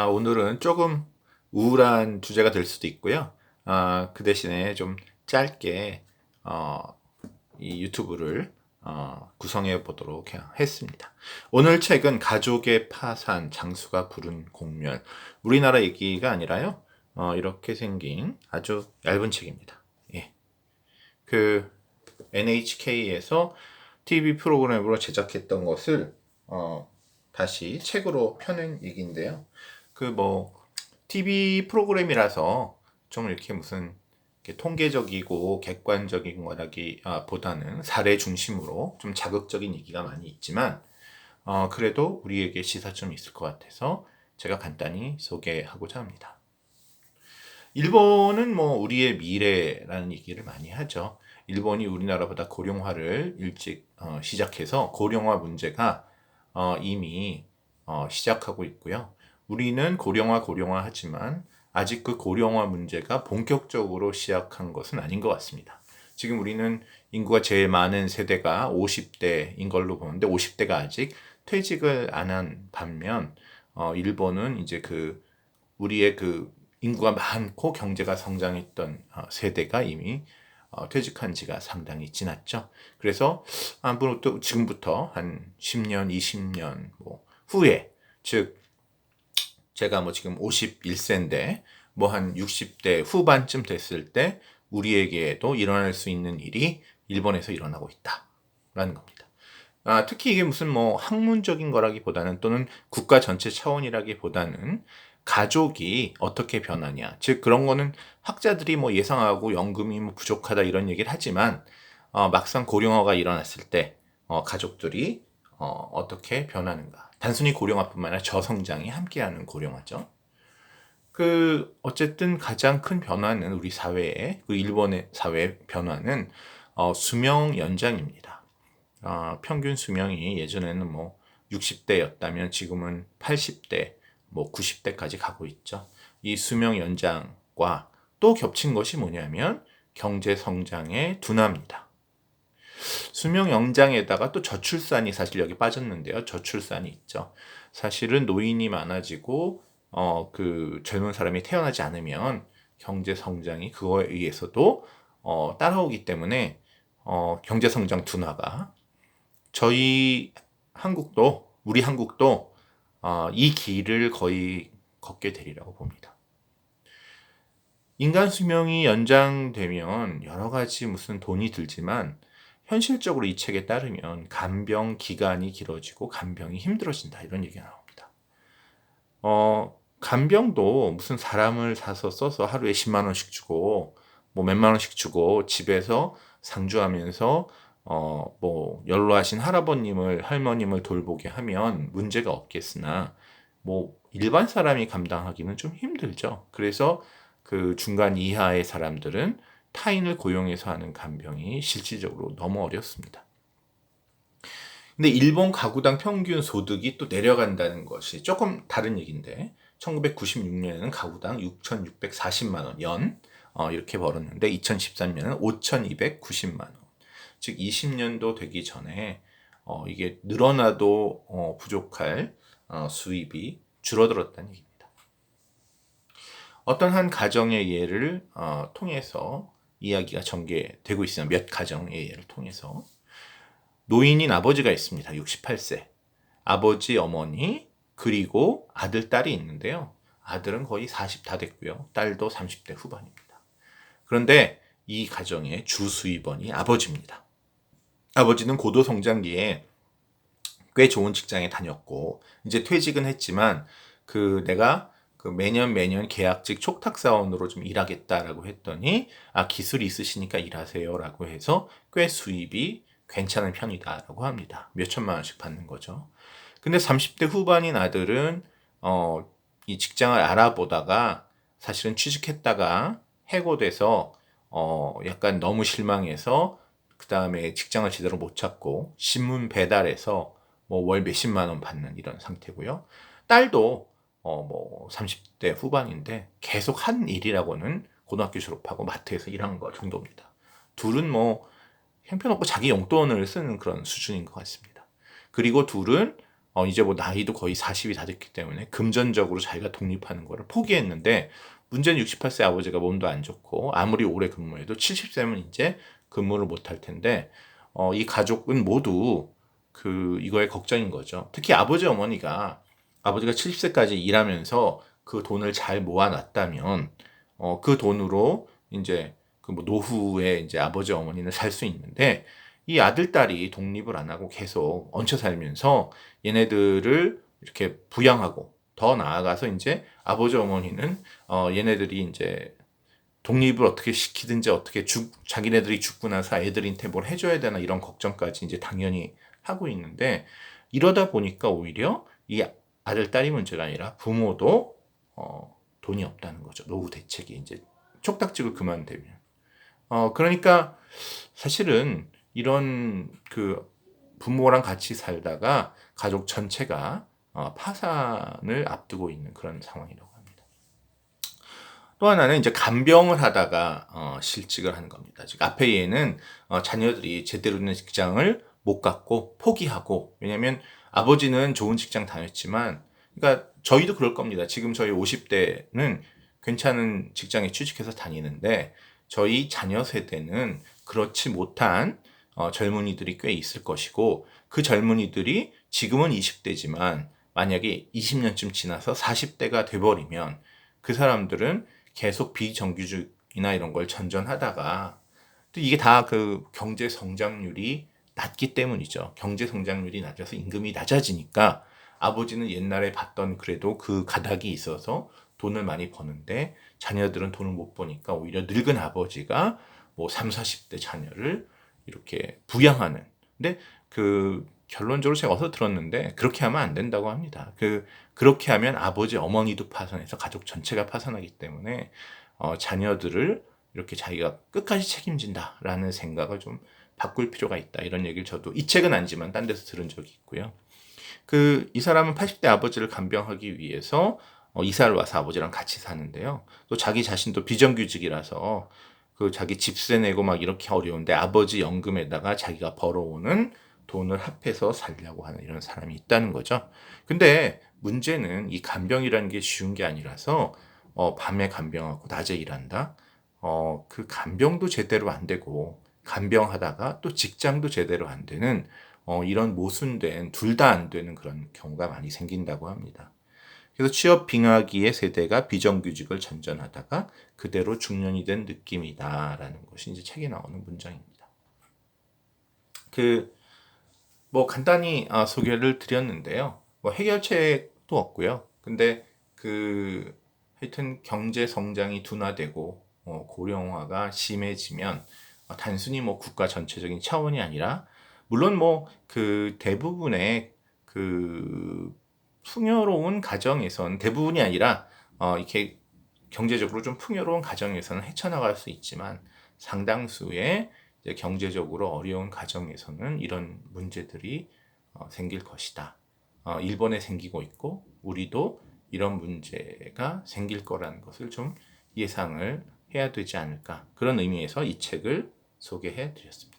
오늘은 조금 우울한 주제가 될 수도 있고요. 그 대신에 좀 짧게 어, 이 유튜브를 구성해 보도록 했습니다. 오늘 책은 가족의 파산, 장수가 부른 공멸. 우리나라 얘기가 아니라요. 이렇게 생긴 아주 얇은 책입니다. 예. 그 NHK에서 TV 프로그램으로 제작했던 것을 다시 책으로 펴낸 얘기인데요. TV 프로그램이라서 좀 이렇게 무슨 이렇게 통계적이고 객관적인 거라기 보다는 사례 중심으로 좀 자극적인 얘기가 많이 있지만 그래도 우리에게 시사점이 있을 것 같아서 제가 간단히 소개하고자 합니다. 일본은 뭐 우리의 미래라는 얘기를 많이 하죠. 일본이 우리나라보다 고령화를 일찍 시작해서 고령화 문제가 이미 시작하고 있고요. 우리는 고령화 하지만 아직 그 고령화 문제가 본격적으로 시작한 것은 아닌 것 같습니다. 지금 우리는 인구가 제일 많은 세대가 50대인 걸로 보는데 50대가 아직 퇴직을 안 한 반면 일본은 이제 우리의 인구가 많고 경제가 성장했던 세대가 이미 퇴직한 지가 상당히 지났죠. 그래서 또 지금부터 한 10년, 20년 후에, 즉 제가 지금 51세인데 한 60대 후반쯤 됐을 때 우리에게도 일어날 수 있는 일이 일본에서 일어나고 있다라는 겁니다. 특히 이게 무슨 학문적인 거라기보다는 또는 국가 전체 차원이라기보다는 가족이 어떻게 변하냐. 즉 그런 거는 학자들이 예상하고 연금이 부족하다 이런 얘기를 하지만 막상 고령화가 일어났을 때 가족들이 어떻게 변하는가. 단순히 고령화뿐만 아니라 저성장이 함께하는 고령화죠. 어쨌든 가장 큰 변화는 우리 사회의 일본의 사회 변화는 수명 연장입니다. 평균 수명이 예전에는 60대였다면 지금은 80대, 90대까지 가고 있죠. 이 수명 연장과 또 겹친 것이 뭐냐면 경제 성장의 둔화입니다. 수명 연장에다가 또 저출산이 사실 여기 빠졌는데요. 저출산이 있죠. 사실은 노인이 많아지고 젊은 사람이 태어나지 않으면 경제 성장이 그거에 의해서도 따라오기 때문에 경제 성장 둔화가 우리 한국도 이 길을 거의 걷게 되리라고 봅니다. 인간 수명이 연장되면 여러 가지 무슨 돈이 들지만 현실적으로 이 책에 따르면 간병 기간이 길어지고 간병이 힘들어진다 이런 얘기가 나옵니다. 간병도 무슨 사람을 사서 써서 하루에 10만 원씩 주고 몇만 원씩 주고 집에서 상주하면서 연로하신 할머님을 돌보게 하면 문제가 없겠으나 일반 사람이 감당하기는 좀 힘들죠. 그래서 그 중간 이하의 사람들은 타인을 고용해서 하는 간병이 실질적으로 너무 어렵습니다. 근데 일본 가구당 평균 소득이 또 내려간다는 것이 조금 다른 얘기인데 1996년에는 가구당 6,640만 원 연 이렇게 벌었는데 2013년에는 5,290만 원. 즉 20년도 되기 전에 이게 늘어나도 부족할 수입이 줄어들었다는 얘기입니다. 어떤 한 가정의 예를 통해서 이야기가 전개되고 있어요. 몇 가정의 예를 통해서. 노인인 아버지가 있습니다. 68세. 아버지, 어머니, 그리고 아들, 딸이 있는데요. 아들은 거의 40 다 됐고요. 딸도 30대 후반입니다. 그런데 이 가정의 주 수입원이 아버지입니다. 아버지는 고도 성장기에 꽤 좋은 직장에 다녔고 이제 퇴직은 했지만 내가 매년 계약직 촉탁사원으로 좀 일하겠다라고 했더니 기술이 있으시니까 일하세요라고 해서 꽤 수입이 괜찮은 편이다라고 합니다. 몇 천만 원씩 받는 거죠. 근데 30대 후반인 아들은 이 직장을 알아보다가 사실은 취직했다가 해고돼서 약간 너무 실망해서 그 다음에 직장을 제대로 못 찾고 신문 배달해서 월 몇십만 원 받는 이런 상태고요. 딸도 30대 후반인데 계속 한 일이라고는 고등학교 졸업하고 마트에서 일한 거 정도입니다. 둘은 형편없고 자기 용돈을 쓰는 그런 수준인 것 같습니다. 그리고 둘은 이제 뭐 나이도 거의 40이 다 됐기 때문에 금전적으로 자기가 독립하는 거를 포기했는데, 문제는 68세 아버지가 몸도 안 좋고 아무리 오래 근무해도 70세면 이제 근무를 못 할 텐데, 이 가족은 모두 이거에 걱정인 거죠. 특히 아버지가 70세까지 일하면서 그 돈을 잘 모아놨다면, 그 돈으로 이제 그 뭐 노후에 이제 아버지 어머니는 살 수 있는데, 이 아들 딸이 독립을 안 하고 계속 얹혀 살면서 얘네들을 이렇게 부양하고, 더 나아가서 이제 아버지 어머니는 얘네들이 이제 독립을 어떻게 시키든지, 어떻게 자기네들이 죽고 나서 애들한테 뭘 해줘야 되나, 이런 걱정까지 이제 당연히 하고 있는데, 이러다 보니까 오히려 이 아들 딸이 문제가 아니라 부모도 돈이 없다는 거죠. 노후 대책이 이제 촉닥지고 그만되면. 그러니까 사실은 이런 부모랑 같이 살다가 가족 전체가 파산을 앞두고 있는 그런 상황이라고 합니다. 또 하나는 이제 간병을 하다가 실직을 하는 겁니다. 즉 앞에 예는 자녀들이 제대로 된 직장을 못 갖고 포기하고, 왜냐하면 아버지는 좋은 직장 다녔지만, 그러니까 저희도 그럴 겁니다. 지금 저희 50대는 괜찮은 직장에 취직해서 다니는데, 저희 자녀 세대는 그렇지 못한 젊은이들이 꽤 있을 것이고, 그 젊은이들이 지금은 20대지만 만약에 20년쯤 지나서 40대가 돼버리면 그 사람들은 계속 비정규직이나 이런 걸 전전하다가, 또 이게 다 경제 성장률이 낮기 때문이죠. 경제 성장률이 낮아서 임금이 낮아지니까 아버지는 옛날에 봤던 그래도 그 가닥이 있어서 돈을 많이 버는데, 자녀들은 돈을 못 버니까 오히려 늙은 아버지가 뭐 3, 40대 자녀를 이렇게 부양하는. 근데 결론적으로 제가 어디서 들었는데 그렇게 하면 안 된다고 합니다. 그렇게 하면 아버지 어머니도 파산해서 가족 전체가 파산하기 때문에 자녀들을 이렇게 자기가 끝까지 책임진다라는 생각을 좀 바꿀 필요가 있다. 이런 얘기를 저도 이 책은 아니지만 딴 데서 들은 적이 있고요. 이 사람은 80대 아버지를 간병하기 위해서 이사를 와서 아버지랑 같이 사는데요. 또 자기 자신도 비정규직이라서 자기 집세 내고 막 이렇게 어려운데 아버지 연금에다가 자기가 벌어오는 돈을 합해서 살려고 하는 이런 사람이 있다는 거죠. 근데 문제는 이 간병이라는 게 쉬운 게 아니라서 밤에 간병하고 낮에 일한다. 그 간병도 제대로 안 되고 간병하다가 또 직장도 제대로 안 되는 이런 모순된, 둘 다 안 되는 그런 경우가 많이 생긴다고 합니다. 그래서 취업 빙하기의 세대가 비정규직을 전전하다가 그대로 중년이 된 느낌이다라는 것이 이제 책에 나오는 문장입니다. 뭐 간단히 소개를 드렸는데요. 뭐 해결책도 없고요. 근데 하여튼 경제 성장이 둔화되고 고령화가 심해지면 단순히 뭐 국가 전체적인 차원이 아니라, 물론 뭐 대부분의 풍요로운 가정에선, 대부분이 아니라 이렇게 경제적으로 좀 풍요로운 가정에서는 헤쳐나갈 수 있지만, 상당수의 이제 경제적으로 어려운 가정에서는 이런 문제들이 생길 것이다. 일본에 생기고 있고 우리도 이런 문제가 생길 거라는 것을 좀 예상을 해야 되지 않을까, 그런 의미에서 이 책을 소개해 드렸습니다.